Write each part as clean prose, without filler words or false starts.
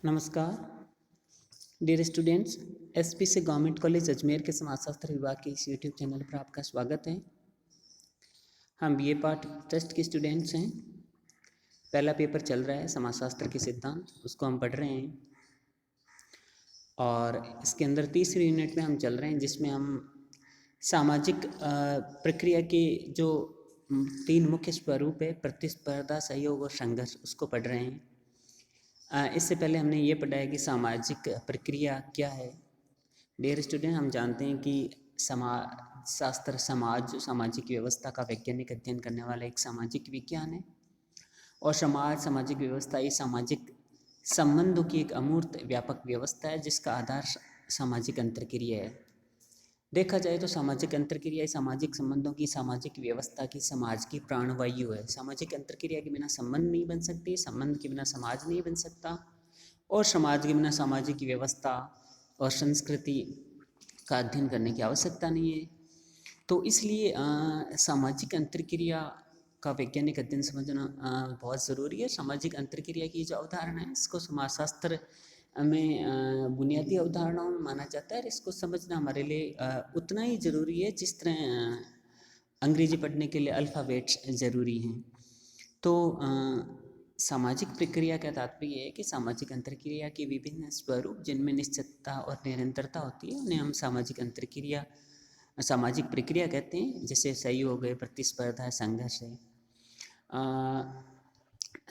नमस्कार dear students. SPC government college Ajmer के समाजशास्त्र विभाग के इस यूट्यूब चैनल पर आपका स्वागत है। हम बीए पार्ट टेस्ट के स्टूडेंट्स हैं। पहला पेपर चल रहा है समाजशास्त्र के सिद्धांत, उसको हम पढ़ रहे हैं और इसके अंदर तीसरी यूनिट में हम चल रहे हैं जिसमें हम सामाजिक प्रक्रिया के जो तीन मुख्य स्वरूप है, प्रतिस्पर्धा, सहयोग और संघर्ष, उसको पढ़ रहे हैं। इससे पहले हमने ये पढ़ा है कि सामाजिक प्रक्रिया क्या है। डियर स्टूडेंट, हम जानते हैं कि समाज शास्त्र सामाजिक व्यवस्था का वैज्ञानिक अध्ययन करने वाला एक सामाजिक विज्ञान है और सामाजिक व्यवस्था ये सामाजिक संबंधों की एक अमूर्त व्यापक व्यवस्था है जिसका आधार सामाजिक अंतर्क्रिया है। देखा जाए तो सामाजिक अंतर्क्रिया सामाजिक संबंधों की, सामाजिक व्यवस्था की, समाज की प्राणवायु है। सामाजिक अंतर्क्रिया के बिना संबंध नहीं बन सकती, संबंध के बिना समाज नहीं बन सकता और समाज के बिना सामाजिक व्यवस्था और संस्कृति का अध्ययन करने की आवश्यकता नहीं है। तो इसलिए सामाजिक अंतर्क्रिया का वैज्ञानिक अध्ययन समझना बहुत ज़रूरी है। सामाजिक अंतर्क्रिया की जो अवधारणा है इसको समाजशास्त्र में बुनियादी अवधारणाओं में माना जाता है और इसको समझना हमारे लिए उतना ही ज़रूरी है जिस तरह अंग्रेजी पढ़ने के लिए अल्फ़ाबेट्स ज़रूरी हैं। तो सामाजिक प्रक्रिया का तात्पर्य है कि सामाजिक अंतर्क्रिया के विभिन्न स्वरूप जिनमें निश्चितता और निरंतरता होती है उन्हें हम सामाजिक प्रक्रिया कहते हैं। जैसे सहयोग है, प्रतिस्पर्धा है, संघर्ष है।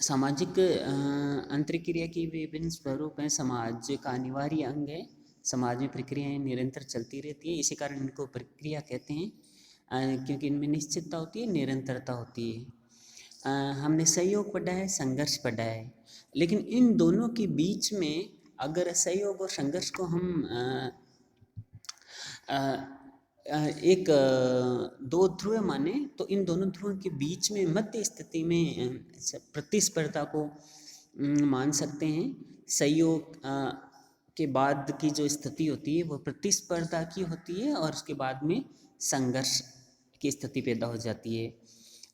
सामाजिक अंतर्क्रिया की विभिन्न स्वरूप हैं। समाज का अनिवार्य अंग है। समाज में प्रक्रियाएं निरंतर चलती रहती है, इसी कारण इनको प्रक्रिया कहते हैं क्योंकि इनमें निश्चितता होती है, निरंतरता होती है। हमने सहयोग पढ़ा है, संघर्ष पढ़ा है, लेकिन इन दोनों के बीच में अगर सहयोग और संघर्ष को हम एक दो ध्रुव माने तो इन दोनों ध्रुवों के बीच में मध्य स्थिति में प्रतिस्पर्धा को मान सकते हैं। सहयोग के बाद की जो स्थिति होती है वो प्रतिस्पर्धा की होती है और उसके बाद में संघर्ष की स्थिति पैदा हो जाती है।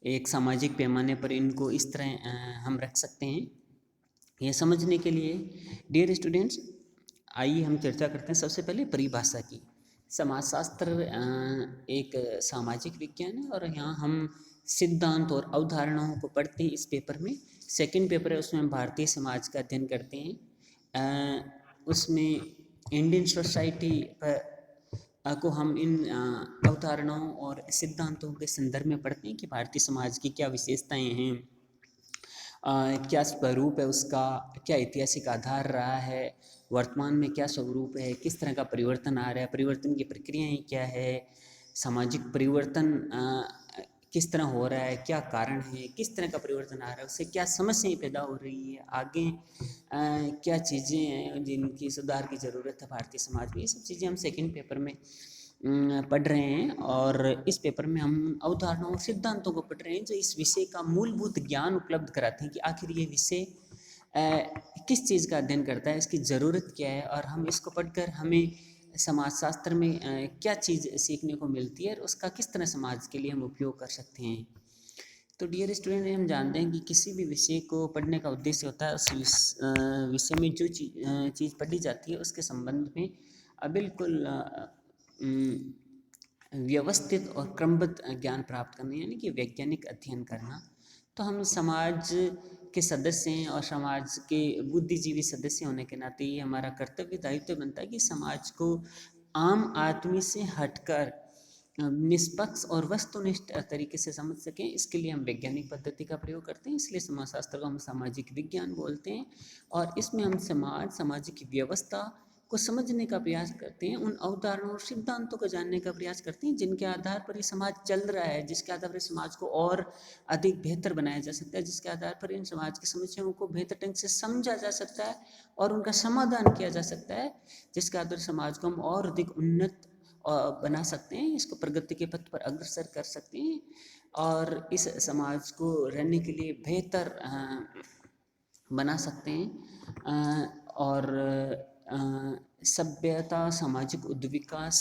एक सामाजिक पैमाने पर इनको इस तरह हम रख सकते हैं। यह समझने के लिए डियर स्टूडेंट्स आइए हम चर्चा करते हैं सबसे पहले परिभाषा की। समाजशास्त्र एक सामाजिक विज्ञान है और यहाँ हम सिद्धांत और अवधारणाओं को पढ़ते हैं। इस पेपर में सेकंड पेपर है, उसमें हम भारतीय समाज का अध्ययन करते हैं। उसमें इंडियन सोसाइटी को हम इन अवधारणाओं और सिद्धांतों के संदर्भ में पढ़ते हैं कि भारतीय समाज की क्या विशेषताएं हैं, क्या स्वरूप है उसका, क्या ऐतिहासिक आधार रहा है, वर्तमान में क्या स्वरूप है, किस तरह का परिवर्तन आ रहा है, परिवर्तन की प्रक्रियाएं क्या है, सामाजिक परिवर्तन किस तरह हो रहा है, क्या कारण है, किस तरह का परिवर्तन आ रहा है, उससे क्या समस्याएं पैदा हो रही है, आगे क्या चीज़ें हैं जिनकी सुधार की ज़रूरत है भारतीय समाज में। ये सब चीज़ें हम सेकंड पेपर में पढ़ रहे हैं और इस पेपर में हम अवधारणाओं और सिद्धांतों को पढ़ रहे हैं जो इस विषय का मूलभूत ज्ञान उपलब्ध कराते हैं कि आखिर ये विषय किस चीज़ का अध्ययन करता है, इसकी ज़रूरत क्या है और हम इसको पढ़कर हमें समाजशास्त्र में क्या चीज़ सीखने को मिलती है और उसका किस तरह समाज के लिए हम उपयोग कर सकते हैं। तो डियर स्टूडेंट, हम जानते हैं कि किसी भी विषय को पढ़ने का उद्देश्य होता है उस विषय में जो चीज़ पढ़ी जाती है उसके संबंध में बिल्कुल व्यवस्थित और क्रमबद्ध ज्ञान प्राप्त करना, यानी कि वैज्ञानिक अध्ययन करना। तो हम समाज के सदस्य हैं और समाज के बुद्धिजीवी सदस्य होने के नाते ये हमारा कर्तव्य दायित्व बनता है कि समाज को आम आदमी से हटकर निष्पक्ष और वस्तुनिष्ठ तरीके से समझ सकें, इसके लिए हम वैज्ञानिक पद्धति का प्रयोग करते हैं। इसलिए समाजशास्त्र को हम सामाजिक विज्ञान बोलते हैं और इसमें हम सामाजिक व्यवस्था को समझने का प्रयास करते हैं, उन अवधारणाओं और सिद्धांतों को जानने का प्रयास करते हैं जिनके आधार पर ये समाज चल रहा है, जिसके आधार पर समाज को और अधिक बेहतर बनाया जा सकता है, जिसके आधार पर इन समाज की समस्याओं को बेहतर ढंग से समझा जा सकता है और उनका समाधान किया जा सकता है, जिसके आधार पर समाज को हम और अधिक उन्नत बना सकते हैं, इसको प्रगति के पथ पर अग्रसर कर सकते हैं और इस समाज को रहने के लिए बेहतर बना सकते हैं और सभ्यता, सामाजिक उद्विकास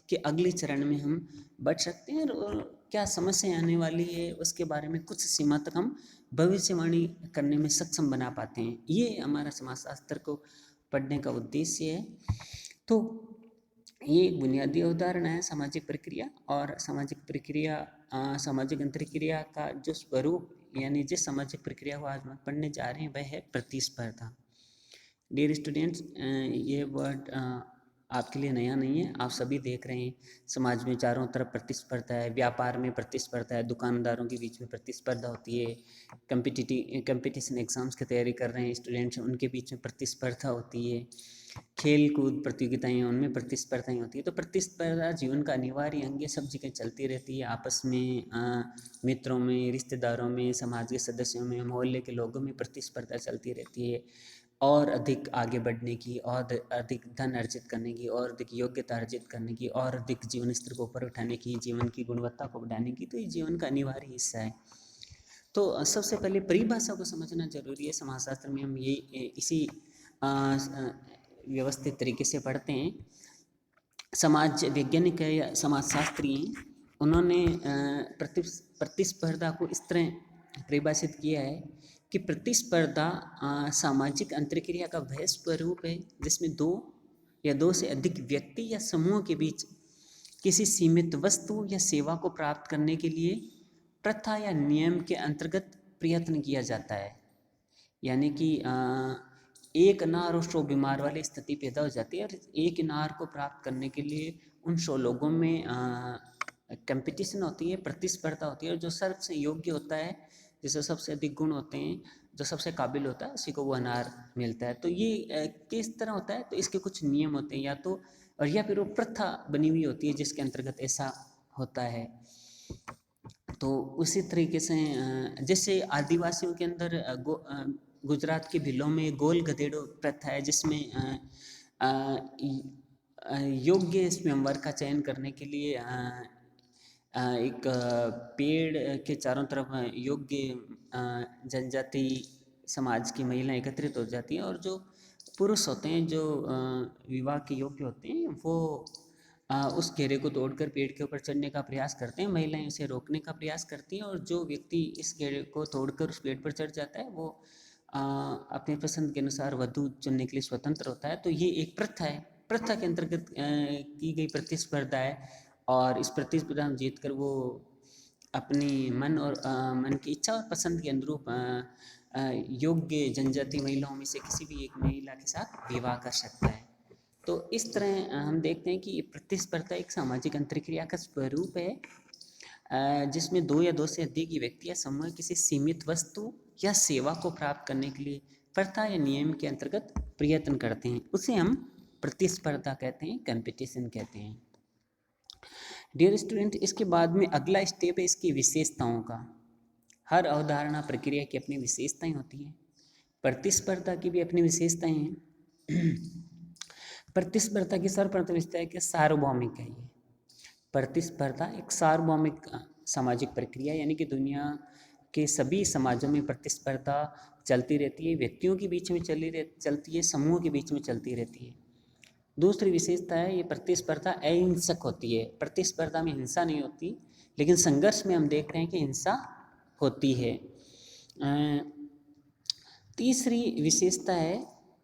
के अगले चरण में हम बढ़ सकते हैं और क्या समस्या आने वाली है उसके बारे में कुछ सीमा तक हम भविष्यवाणी करने में सक्षम बना पाते हैं। ये हमारा समाजशास्त्र को पढ़ने का उद्देश्य है। तो ये एक बुनियादी अवधारणा है सामाजिक प्रक्रिया। और सामाजिक प्रक्रिया, सामाजिक अंतरक्रिया का जो स्वरूप, यानी जिस सामाजिक प्रक्रिया को आज हम पढ़ने जा रहे हैं वह है प्रतिस्पर्धा। डियर स्टूडेंट्स, ये वर्ड आपके लिए नया नहीं है, आप सभी देख रहे हैं समाज में चारों तरफ प्रतिस्पर्धा है, व्यापार में प्रतिस्पर्धा है, दुकानदारों के बीच में प्रतिस्पर्धा होती है, कंपटीशन एग्जाम्स की तैयारी कर रहे हैं स्टूडेंट्स, उनके बीच में प्रतिस्पर्धा होती है, खेल कूद प्रतियोगिताएं उनमें प्रतिस्पर्धाएं होती है। तो प्रतिस्पर्धा जीवन का अनिवार्य अंग है, सब जगह चलती रहती है, आपस में मित्रों में, रिश्तेदारों में, समाज के सदस्यों में, मोहल्ले के लोगों में प्रतिस्पर्धा चलती रहती है, और अधिक आगे बढ़ने की, और अधिक धन अर्जित करने की, और अधिक योग्यता अर्जित करने की, और अधिक जीवन स्तर को ऊपर उठाने की, जीवन की गुणवत्ता को बढ़ाने की। तो ये जीवन का अनिवार्य हिस्सा है। तो सबसे पहले परिभाषा को समझना जरूरी है। समाजशास्त्र में हम ये इसी व्यवस्थित तरीके से पढ़ते हैं। समाज वैज्ञानिक है या समाजशास्त्री हैं, उन्होंने प्रतिस्पर्धा को इस तरह परिभाषित किया है कि प्रतिस्पर्धा सामाजिक अंतरक्रिया का वह स्वरूप है जिसमें दो या दो से अधिक व्यक्ति या समूह के बीच किसी सीमित वस्तु या सेवा को प्राप्त करने के लिए प्रथा या नियम के अंतर्गत प्रयत्न किया जाता है। यानी कि एक अनार और 100 बीमार वाली स्थिति पैदा हो जाती है, और एक अनार को प्राप्त करने के लिए उन 100 लोगों में कंपटीशन होती है, प्रतिस्पर्धा होती है, और जो सबसे योग्य होता है, जिसे सबसे अधिक गुण होते हैं, जो सबसे काबिल होता है, उसी को वो अनार मिलता है। तो ये किस तरह होता है? तो इसके कुछ नियम होते हैं, या फिर वो प्रथा बनी हुई होती है जिसके अंतर्गत ऐसा होता है। तो उसी तरीके से जैसे आदिवासियों के अंदर गुजरात के भिलों में गोल गधेड़ो प्रथा है, जिसमें योग्य स्वयंवर का चयन करने के लिए एक पेड़ के चारों तरफ योग्य जनजाति समाज की महिलाएं एकत्रित हो जाती हैं, और जो पुरुष होते हैं जो विवाह के योग्य होते हैं, वो उस घेरे को तोड़कर पेड़ के ऊपर चढ़ने का प्रयास करते हैं। महिलाएं उसे रोकने का प्रयास करती हैं, और जो व्यक्ति इस घेरे को तोड़कर उस पेड़ पर चढ़ जाता है वो अपनी पसंद के अनुसार वधू चुनने के लिए स्वतंत्र होता है। तो ये एक प्रथा है, प्रथा के अंतर्गत की गई प्रतिस्पर्धा है, और इस प्रतिस्पर्धा में जीत कर वो अपनी मन की इच्छा और पसंद के अनुरूप योग्य जनजाति महिलाओं में से किसी भी एक महिला के साथ विवाह कर सकता है। तो इस तरह हम देखते हैं कि ये प्रतिस्पर्धा एक सामाजिक अंतरक्रिया का स्वरूप है, जिसमें दो या दो से अधिक व्यक्ति या समूह किसी सीमित वस्तु या सेवा को प्राप्त करने के लिए प्रथा या नियम के अंतर्गत प्रयत्न करते हैं। उसे हम प्रतिस्पर्धा कहते हैं, कंपटीशन कहते हैं। डियर स्टूडेंट, इसके बाद में अगला स्टेप है इसकी विशेषताओं का। हर अवधारणा प्रक्रिया की अपनी विशेषताएं होती हैं, प्रतिस्पर्धा की भी अपनी विशेषताएं हैं। प्रतिस्पर्धा की सर्वप्रथम विशेषता है कि सार्वभौमिक है। ये प्रतिस्पर्धा एक सार्वभौमिक सामाजिक प्रक्रिया, यानी कि दुनिया के सभी समाजों में प्रतिस्पर्धा चलती रहती है, व्यक्तियों के बीच में चलती है, समूह के बीच में चलती रहती है। दूसरी विशेषता है ये प्रतिस्पर्धा अहिंसक होती है। प्रतिस्पर्धा में हिंसा नहीं होती, लेकिन संघर्ष में हम देख रहे हैं कि हिंसा होती है। तीसरी विशेषता है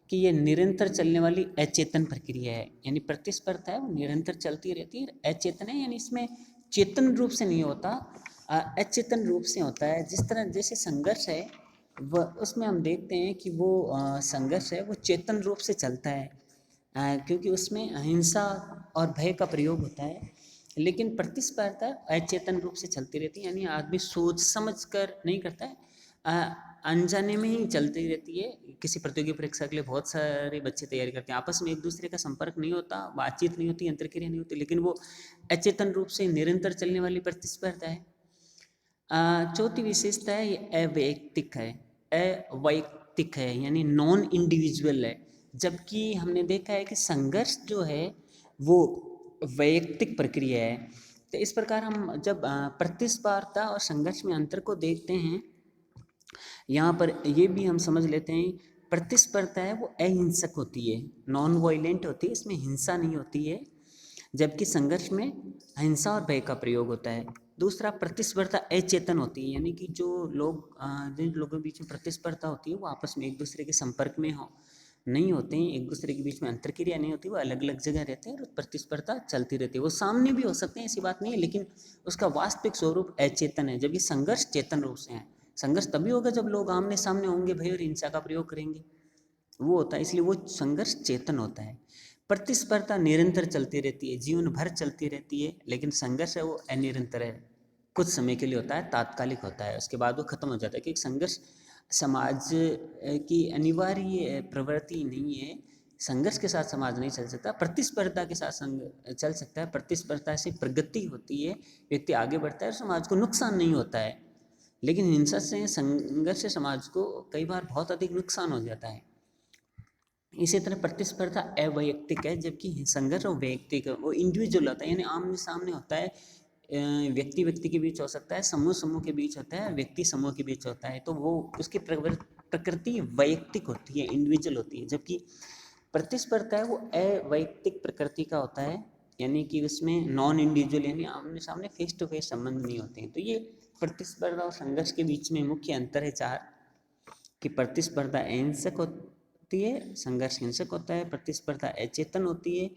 कि ये निरंतर चलने वाली अचेतन प्रक्रिया है, यानी प्रतिस्पर्धा है वो निरंतर चलती रहती है, अचेतन है, यानी इसमें चेतन रूप से नहीं होता, अचेतन रूप से होता है। जिस तरह जैसे संघर्ष है वह, उसमें हम देखते हैं कि वो संघर्ष है वो चेतन रूप से चलता है, क्योंकि उसमें अहिंसा और भय का प्रयोग होता है। लेकिन प्रतिस्पर्धा अचेतन रूप से चलती रहती है, यानी आदमी सोच समझ कर नहीं करता है, अनजाने में ही चलती रहती है। किसी प्रतियोगी परीक्षा के लिए बहुत सारे बच्चे तैयारी करते हैं, आपस में एक दूसरे का संपर्क नहीं होता, बातचीत नहीं होती, अंतरक्रिया नहीं होती, लेकिन वो अचेतन रूप से निरंतर चलने वाली प्रतिस्पर्धा है। चौथी विशेषता है ये अवैयक्तिक है, यानी नॉन इंडिविजुअल है। जबकि हमने देखा है कि संघर्ष जो है वो वैयक्तिक प्रक्रिया है। तो इस प्रकार हम जब प्रतिस्पर्धा और संघर्ष में अंतर को देखते हैं, यहाँ पर ये भी हम समझ लेते हैं प्रतिस्पर्धा है वो अहिंसक होती है, नॉन वायलेंट होती है, इसमें हिंसा नहीं होती है, जबकि संघर्ष में हिंसा और भय का प्रयोग होता है। दूसरा प्रतिस्पर्धा अचेतन होती है, यानी कि जो लोग जिन लोगों के बीच में प्रतिस्पर्धा होती है वो आपस में एक दूसरे के संपर्क में नहीं होते हैं, एक दूसरे के बीच में अंतर्क्रिया नहीं होती, वो अलग अलग जगह रहते हैं और प्रतिस्पर्धा चलती रहती है। वो सामने भी हो सकते हैं, ऐसी बात नहीं है, लेकिन उसका वास्तविक स्वरूप अचेतन है, जबकि संघर्ष चेतन रूप से है। संघर्ष तभी होगा जब लोग आमने सामने होंगे भाई और हिंसा का प्रयोग करेंगे, वो होता है, इसलिए वो संघर्ष चेतन होता है। प्रतिस्पर्धा निरंतर चलती रहती है, जीवन भर चलती रहती है, लेकिन संघर्ष है वो अनिरंतर है, कुछ समय के लिए होता है, तात्कालिक होता है, उसके बाद वो खत्म हो जाता है। क्योंकि संघर्ष समाज की अनिवार्य प्रवृत्ति नहीं है, संघर्ष के साथ समाज नहीं चल सकता, प्रतिस्पर्धा के साथ चल सकता है। प्रतिस्पर्धा से प्रगति होती है, व्यक्ति आगे बढ़ता है और समाज को नुकसान नहीं होता है। लेकिन हिंसा से, संघर्ष से समाज को कई बार बहुत अधिक नुकसान हो जाता है। इसी तरह प्रतिस्पर्धा अवैयक्तिक है, जबकि संघर्ष और वैयक्तिक है, वो इंडिविजुअल होता है, यानी आमने सामने होता है, व्यक्ति व्यक्ति के बीच हो सकता है, समूह समूह के बीच होता है, व्यक्ति समूह के बीच होता है, तो वो उसकी प्रकृति वैयक्तिक होती है, इंडिविजुअल होती है। जबकि प्रतिस्पर्धा है वो अवैयक्तिक प्रकृति का होता है, यानी कि उसमें नॉन इंडिविजुअल, यानी आमने सामने फेस टू फेस संबंध नहीं होते हैं। तो ये प्रतिस्पर्धा और संघर्ष के बीच में मुख्य अंतर है चार, कि प्रतिस्पर्धा अहिंसक होती है, संघर्ष हिंसक होता है, प्रतिस्पर्धा अचेतन होती है,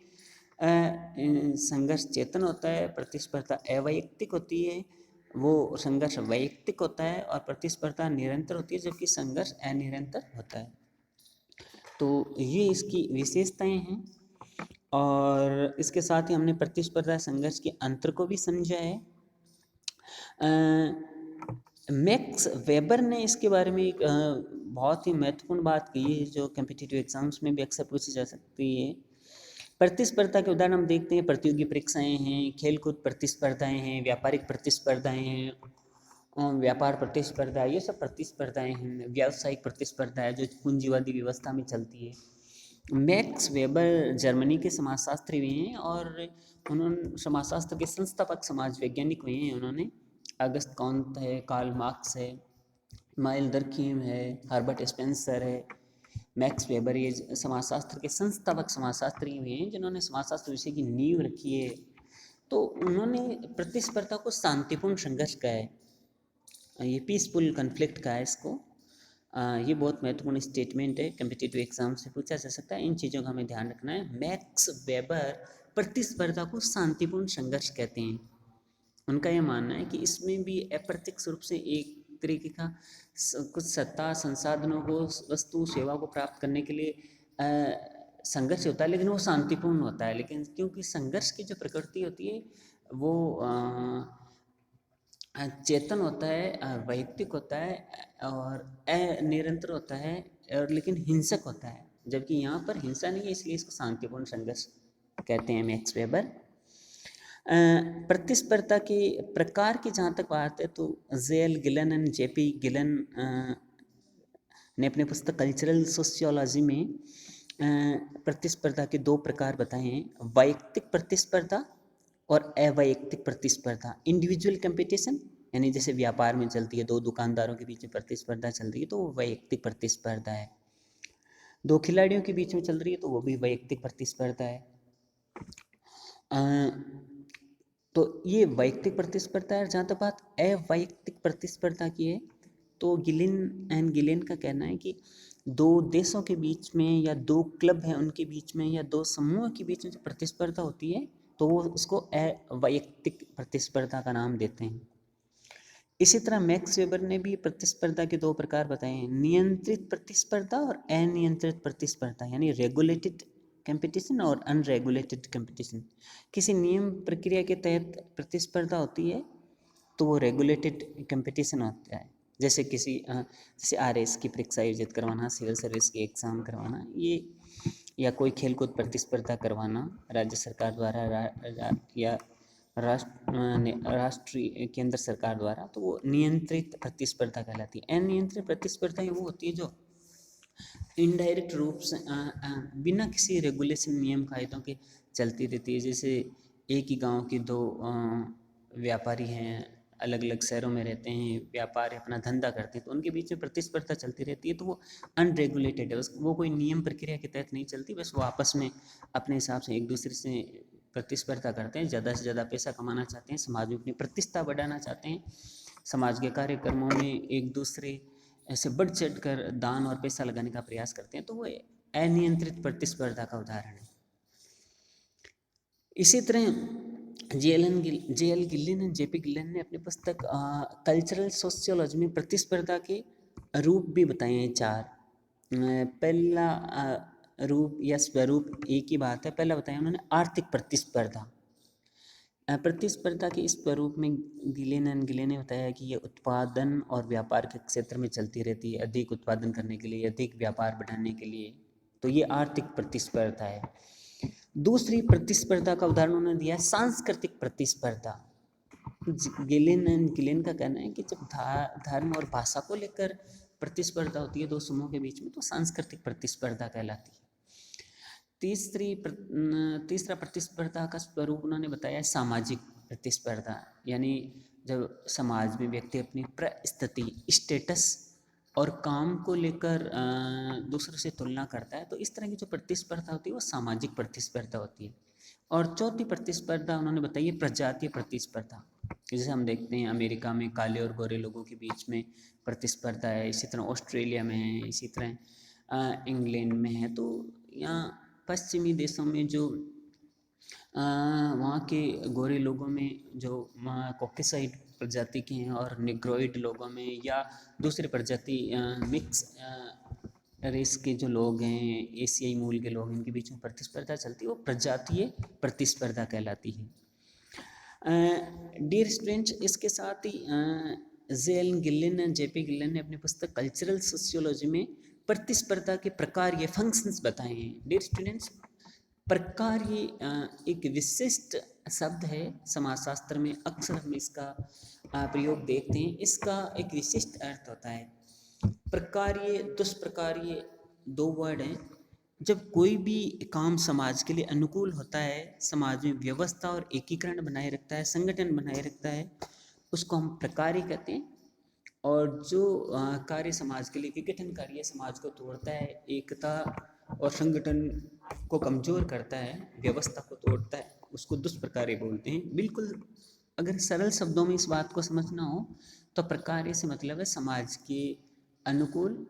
संघर्ष चेतन होता है, प्रतिस्पर्धा अवैयक्तिक होती है, वो संघर्ष वैयक्तिक होता है, और प्रतिस्पर्धा निरंतर होती है जबकि संघर्ष अनिरंतर होता है। तो ये इसकी विशेषताएं हैं, और इसके साथ ही हमने प्रतिस्पर्धा संघर्ष के अंतर को भी समझा है। मैक्स वेबर ने इसके बारे में एक बहुत ही महत्वपूर्ण बात की है, जो कॉम्पिटिटिव एग्जाम्स में भी अक्सर पूछी जा सकती है। प्रतिस्पर्धा के उदाहरण हम देखते हैं, प्रतियोगी परीक्षाएं हैं, खेलकूद प्रतिस्पर्धाएं हैं, व्यापारिक प्रतिस्पर्धाएं हैं, व्यापार प्रतिस्पर्धा, ये सब प्रतिस्पर्धाएं हैं। व्यावसायिक प्रतिस्पर्धा है जो पूंजीवादी व्यवस्था में चलती है। मैक्स वेबर जर्मनी के समाजशास्त्री भी हैं, और उन्होंने समाजशास्त्र के संस्थापक समाज वैज्ञानिक हुए हैं। उन्होंने अगस्त कॉन्त है, कार्ल मार्क्स है, माइल दर्खीम है, हर्बर्ट स्पेंसर है, मैक्स वेबर, ये समाजशास्त्र के संस्थापक समाजशास्त्री हुए हैं जिन्होंने समाजशास्त्र विषय की नींव रखी है। तो उन्होंने प्रतिस्पर्धा को शांतिपूर्ण संघर्ष कहा है, ये पीसफुल कन्फ्लिक्ट कहा है इसको। ये बहुत महत्वपूर्ण स्टेटमेंट है, कॉम्पिटिटिव एग्जाम से पूछा जा सकता है, इन चीज़ों का हमें ध्यान रखना है। मैक्स वेबर प्रतिस्पर्धा को शांतिपूर्ण संघर्ष कहते हैं। उनका यह मानना है कि इसमें भी अप्रत्यक्ष रूप से एक तरीके का कुछ सत्ता, संसाधनों को, वस्तु, सेवा को प्राप्त करने के लिए संघर्ष होता है, लेकिन वो शांतिपूर्ण होता है। लेकिन क्योंकि संघर्ष की जो प्रकृति होती है वो चेतन होता है, वैयक्तिक होता है और अनिरंतर होता है, और लेकिन हिंसक होता है, जबकि यहाँ पर हिंसा नहीं है, इसलिए इसको शांतिपूर्ण संघर्ष कहते हैं मैक्स वेबर। प्रतिस्पर्धा के प्रकार की जहाँ तक बात है तो जेल गिलन एंड जेपी गिलन ने अपने पुस्तक कल्चरल सोशियोलॉजी में प्रतिस्पर्धा के दो प्रकार बताए हैं, वैयक्तिक प्रतिस्पर्धा और अवैयक्तिक प्रतिस्पर्धा। इंडिविजुअल कंपटीशन, यानी जैसे व्यापार में चलती है, दो दुकानदारों के बीच में प्रतिस्पर्धा चल रही है तो वो वैयक्तिक प्रतिस्पर्धा है। दो खिलाड़ियों के बीच में चल रही है तो वो भी वैयक्तिक प्रतिस्पर्धा है। तो ये वैयक्तिक प्रतिस्पर्धा है। जहाँ तक बात अवैयक्तिक प्रतिस्पर्धा की है तो गिलिन एंड गिलेन का कहना है कि दो देशों के बीच में या दो क्लब हैं उनके बीच में या दो समूह के बीच में जो प्रतिस्पर्धा होती है तो वो उसको अवैयक्तिक प्रतिस्पर्धा का नाम देते हैं। इसी तरह मैक्स वेबर ने भी प्रतिस्पर्धा के दो प्रकार बताए हैं, नियंत्रित प्रतिस्पर्धा और अनियंत्रित प्रतिस्पर्धा, यानी रेगुलेटेड कंपटीशन और अनरेगुलेटेड कंपटीशन। किसी नियम प्रक्रिया के तहत प्रतिस्पर्धा होती है तो वो रेगुलेटेड कंपटीशन होता है, जैसे जैसे RS की परीक्षा आयोजित करवाना, सिविल सर्विस की एग्ज़ाम करवाना, ये या कोई खेलकूद प्रतिस्पर्धा करवाना राज्य सरकार द्वारा या राष्ट्रीय केंद्र सरकार द्वारा, तो वो नियंत्रित प्रतिस्पर्धा कहलाती है। अनियंत्रित प्रतिस्पर्धा वो होती है जो इनडायरेक्ट रूप से बिना किसी रेगुलेशन, नियम कायदों के चलती रहती है। जैसे एक ही गांव के दो व्यापारी हैं, अलग अलग शहरों में रहते हैं, व्यापार अपना धंधा करते हैं, तो उनके बीच में प्रतिस्पर्धा चलती रहती है, तो वो अनरेगुलेटेड है, वो कोई नियम प्रक्रिया के तहत नहीं चलती, बस वो आपस में अपने हिसाब से एक दूसरे से प्रतिस्पर्धा करते हैं, ज़्यादा से ज़्यादा पैसा कमाना चाहते हैं, समाज में अपनी प्रतिष्ठा बढ़ाना चाहते हैं, समाज के कार्यक्रमों में एक दूसरे ऐसे बढ़ चढ़ कर दान और पैसा लगाने का प्रयास करते हैं, तो वो अनियंत्रित प्रतिस्पर्धा का उदाहरण है। इसी तरह जे एल गिल्लिन और जेपी गिल्लिन ने अपनी पुस्तक कल्चरल सोशियोलॉजी में प्रतिस्पर्धा के रूप भी बताए हैं 4। पहला रूप या स्वरूप एक ही बात है। पहला बताया उन्होंने आर्थिक प्रतिस्पर्धा। प्रतिस्पर्धा के इस स्वरूप में गिले ने बताया कि ये उत्पादन और व्यापार के क्षेत्र में चलती रहती है, अधिक उत्पादन करने के लिए, अधिक व्यापार बढ़ाने के लिए, तो ये आर्थिक प्रतिस्पर्धा है। दूसरी प्रतिस्पर्धा का उदाहरण उन्होंने दिया सांस्कृतिक प्रतिस्पर्धा। गिलेन का कहना है कि जब धर्म और भाषा को लेकर प्रतिस्पर्धा होती है दो समूह के बीच में, तो सांस्कृतिक प्रतिस्पर्धा कहलाती है। तीसरा प्रतिस्पर्धा का स्वरूप उन्होंने बताया सामाजिक प्रतिस्पर्धा, यानी जब समाज में व्यक्ति अपनी परिस्थिति, स्टेटस और काम को लेकर दूसरों से तुलना करता है, तो इस तरह की जो प्रतिस्पर्धा होती है वो सामाजिक प्रतिस्पर्धा होती है। और चौथी प्रतिस्पर्धा उन्होंने बताई है प्रजातीय प्रतिस्पर्धा। जैसे हम देखते हैं अमेरिका में काले और गोरे लोगों के बीच में प्रतिस्पर्धा है, इसी तरह ऑस्ट्रेलिया में है, इसी तरह इंग्लैंड में है। तो यहाँ पश्चिमी देशों में जो वहाँ के गोरे लोगों में जो कॉकेसाइड प्रजाति के हैं और निग्रोइड लोगों में या दूसरे प्रजाति मिक्स रेस के जो लोग हैं, एशियाई मूल के लोग, इनके बीच में प्रतिस्पर्धा चलती है, वो प्रजातीय प्रतिस्पर्धा कहलाती है। डियर स्टूडेंट्स, इसके साथ ही जेएल गिल्लिन और जेपी गिल्लिन ने अपनी पुस्तक कल्चरल सोशियोलॉजी में प्रतिस्पर्धा के प्रकार ये फंक्शंस बताए हैं। डियर स्टूडेंट्स, प्रकार ये एक विशिष्ट शब्द है समाजशास्त्र में, अक्सर हम इसका प्रयोग देखते हैं। इसका एक विशिष्ट अर्थ होता है। प्रकार्य, दुष्प्रकार्य, दो वर्ड हैं। जब कोई भी काम समाज के लिए अनुकूल होता है, समाज में व्यवस्था और एकीकरण बनाए रखता है, संगठन बनाए रखता है, उसको हम प्रकार्य कहते हैं। और जो कार्य समाज के लिए विघटनकारी है, समाज को तोड़ता है, एकता और संगठन को कमज़ोर करता है, व्यवस्था को तोड़ता है, उसको दुष्प्रकार्य बोलते हैं। बिल्कुल अगर सरल शब्दों में इस बात को समझना हो तो प्रकार्य से मतलब है समाज के अनुकूल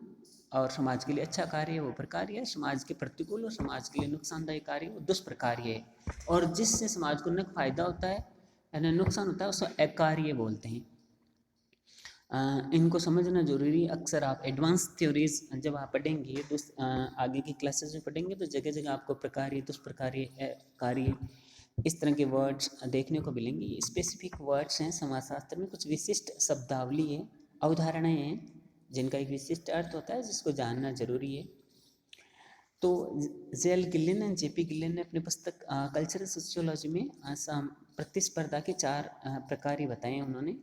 और समाज के लिए अच्छा कार्य वो प्रकार्य है, समाज के प्रतिकूल और समाज के लिए नुकसानदायक कार्य वो दुष्प्रकार्य है। और जिससे समाज को न फायदा होता है यानी नुकसान होता है, उसको अकार्य बोलते हैं। इनको समझना जरूरी। अक्सर आप एडवांस थ्योरीज जब आप पढ़ेंगे तो आगे की क्लासेस में पढ़ेंगे तो जगह जगह आपको प्रकार्य, दुष्प्रकार्य, कार्य, इस तरह के वर्ड्स देखने को मिलेंगे। ये स्पेसिफिक वर्ड्स हैं समाजशास्त्र में, कुछ विशिष्ट शब्दावली है, अवधारणाएं हैं जिनका एक विशिष्ट अर्थ होता है, जिसको जानना जरूरी है। तो जेएल गिल्लिन एंड जेपी गिल्लिन ने अपनी पुस्तक कल्चरल सोशियोलॉजी में प्रतिस्पर्धा के 4 प्रकार बताए उन्होंने।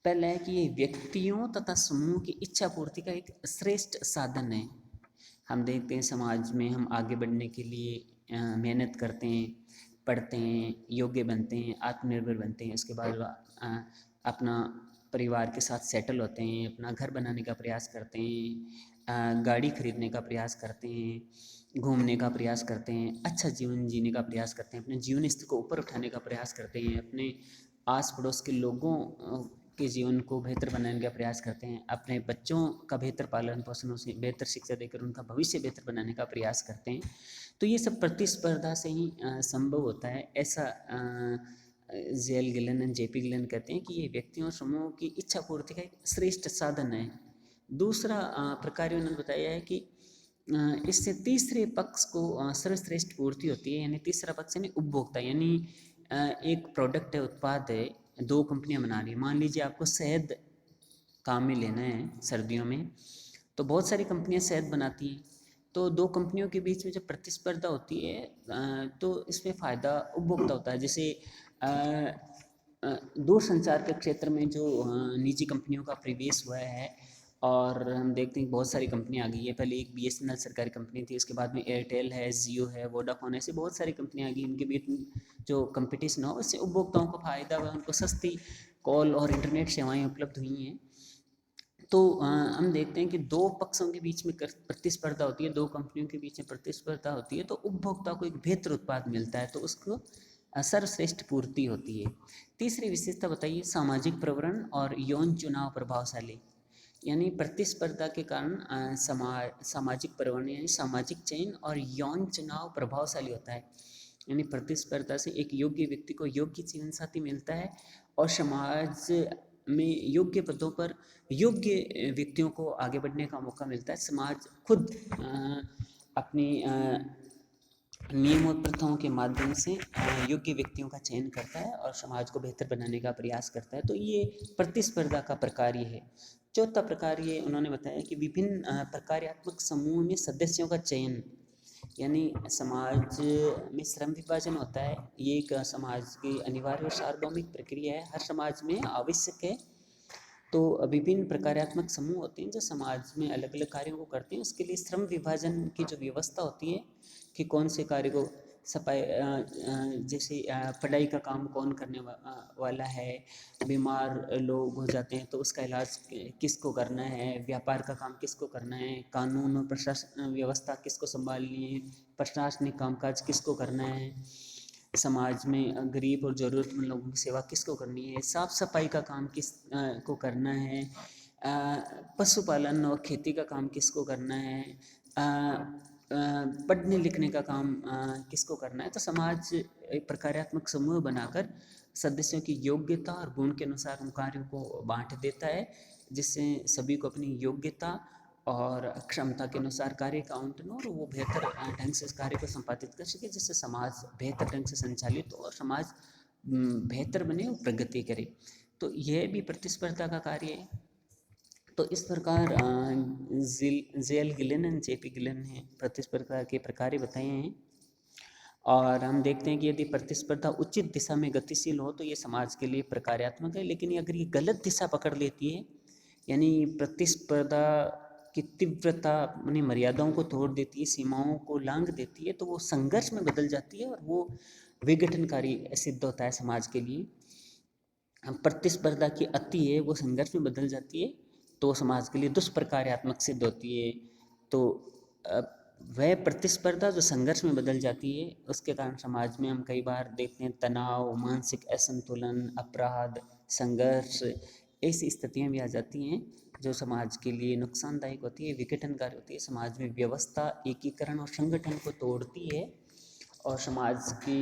पहला है कि ये व्यक्तियों तथा समूह की इच्छा पूर्ति का एक श्रेष्ठ साधन है। हम देखते हैं समाज में हम आगे बढ़ने के लिए मेहनत करते हैं, पढ़ते हैं, योग्य बनते हैं, आत्मनिर्भर बनते हैं, उसके बाद अपना परिवार के साथ सेटल होते हैं, अपना घर बनाने का प्रयास करते हैं, गाड़ी खरीदने का प्रयास करते हैं, घूमने का प्रयास करते हैं, अच्छा जीवन जीने का प्रयास करते हैं, अपने जीवन स्तर को ऊपर उठाने का प्रयास करते हैं, अपने आस पड़ोस के लोगों के जीवन को बेहतर बनाने का प्रयास करते हैं, अपने बच्चों का बेहतर पालन पोषण, उसे बेहतर शिक्षा देकर उनका भविष्य बेहतर बनाने का प्रयास करते हैं। तो ये सब प्रतिस्पर्धा से ही संभव होता है, ऐसा जेएल गिल्लिन एंड जेपी गिल्लिन कहते हैं कि ये व्यक्तियों और समूहों की इच्छा पूर्ति का एक श्रेष्ठ साधन है। दूसरा प्रकार उन्होंने बताया है कि इससे तीसरे पक्ष को सर्वश्रेष्ठ पूर्ति होती है, यानी तीसरा पक्ष यानी उपभोक्ता, यानी एक प्रोडक्ट है, उत्पाद है, 2 कंपनियां बना रही है। मान लीजिए आपको शहद काम में लेना है सर्दियों में, तो बहुत सारी कंपनियां शहद बनाती हैं, तो 2 कंपनियों के बीच में जब प्रतिस्पर्धा होती है तो इसमें फ़ायदा उपभोक्ता होता है। जैसे दूरसंचार के क्षेत्र में जो निजी कंपनियों का प्रवेश हुआ है, और हम देखते हैं बहुत सारी कंपनियां आ गई है। पहले एक बीएसएनएल सरकारी कंपनी थी, उसके बाद में एयरटेल है, जियो है, वोडाफोन है, ऐसे बहुत सारी कंपनियां आ गई। इनके बीच जो कंपटीशन हो, इससे उपभोक्ताओं को फ़ायदा हुआ, उनको सस्ती कॉल और इंटरनेट सेवाएं उपलब्ध हुई हैं। तो हम देखते हैं कि दो पक्षों के बीच में प्रतिस्पर्धा होती है, दो कंपनियों के बीच में प्रतिस्पर्धा होती है, तो उपभोक्ता को एक बेहतर उत्पाद मिलता है, तो उसको सर्वश्रेष्ठ पूर्ति होती है। तीसरी विशेषता बताइए, सामाजिक प्रवरण और यौन चुनाव प्रभावशाली। यानी प्रतिस्पर्धा के कारण सामाजिक प्रवण यानी सामाजिक चयन और यौन चुनाव प्रभावशाली होता है। यानी प्रतिस्पर्धा से एक योग्य व्यक्ति को योग्य जीवन साथी मिलता है और समाज में योग्य पदों पर योग्य व्यक्तियों को आगे बढ़ने का मौका मिलता है। समाज खुद अपनी नियम और प्रथाओं के माध्यम से योग्य व्यक्तियों का चयन करता है और समाज को बेहतर बनाने का प्रयास करता है। तो ये प्रतिस्पर्धा का प्रकार ये है। चौथा प्रकार ये उन्होंने बताया कि विभिन्न प्रकार्यात्मक समूह में सदस्यों का चयन, यानी समाज में श्रम विभाजन होता है। ये एक समाज की अनिवार्य और सार्वभौमिक प्रक्रिया है, हर समाज में आवश्यक है। तो विभिन्न प्रकार्यात्मक समूह होते हैं जो समाज में अलग अलग कार्यों को करते हैं। उसके लिए श्रम विभाजन की जो व्यवस्था होती है कि कौन से कार्य को सफाई, जैसे पढ़ाई का काम कौन करने वाला है, बीमार लोग हो जाते हैं तो उसका इलाज किसको करना है, व्यापार का काम किसको करना है, कानून और प्रशासन व्यवस्था किसको संभालनी है, प्रशासनिक कामकाज किसको करना है, समाज में गरीब और ज़रूरतमंद लोगों की सेवा किसको करनी है, साफ सफाई का काम किस को करना है, पशुपालन और खेती का काम किसको करना है, पढ़ने लिखने का काम किसको करना है। तो समाज एक प्रकार्यात्मक समूह बनाकर सदस्यों की योग्यता और गुण के अनुसार उन कार्यों को बांट देता है, जिससे सभी को अपनी योग्यता और क्षमता के अनुसार कार्य का आवंटन हो और वो बेहतर ढंग से इस कार्य को संपादित कर सके, जिससे समाज बेहतर ढंग से संचालित हो और समाज बेहतर बने और प्रगति करे। तो यह भी प्रतिस्पर्धा का कार्य है। तो इस प्रकार jail Ghislaine and JP Ghislaine ने प्रतिस्पर्धा के प्रकार बताए हैं। और हम देखते हैं कि यदि प्रतिस्पर्धा उचित दिशा में गतिशील हो तो ये समाज के लिए प्रकार्यात्मक है, लेकिन अगर ये गलत दिशा पकड़ लेती है, यानी प्रतिस्पर्धा की तीव्रता अपनी मर्यादाओं को तोड़ देती है, सीमाओं को लांघ देती है, तो वो संघर्ष में बदल जाती है और वो विघटनकारी सिद्ध होता है समाज के लिए। प्रतिस्पर्धा की अति है वो संघर्ष में बदल जाती है, तो समाज के लिए दुष्प्रकार्यात्मक सिद्ध होती है। तो वह प्रतिस्पर्धा जो संघर्ष में बदल जाती है उसके कारण समाज में हम कई बार देखते हैं तनाव, मानसिक असंतुलन, अपराध, संघर्ष, ऐसी स्थितियाँ भी आ जाती हैं जो समाज के लिए नुकसानदायक होती है, विघटनकारी होती है, समाज में व्यवस्था, एकीकरण और संगठन को तोड़ती है और समाज की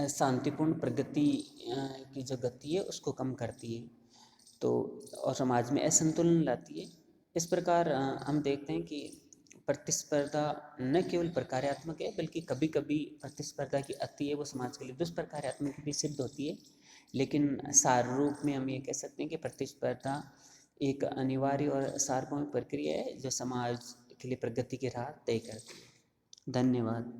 शांतिपूर्ण प्रगति की जो गति है उसको कम करती है, तो और समाज में असंतुलन लाती है। इस प्रकार हम देखते हैं कि प्रतिस्पर्धा न केवल प्रकार्यात्मक है बल्कि कभी कभी प्रतिस्पर्धा की अति है वो समाज के लिए दुष्प्रकार्यात्मक भी सिद्ध होती है। लेकिन सार रूप में हम ये कह सकते हैं कि प्रतिस्पर्धा एक अनिवार्य और सार्वभौमिक प्रक्रिया है जो समाज के लिए प्रगति की राह तय करती है। धन्यवाद।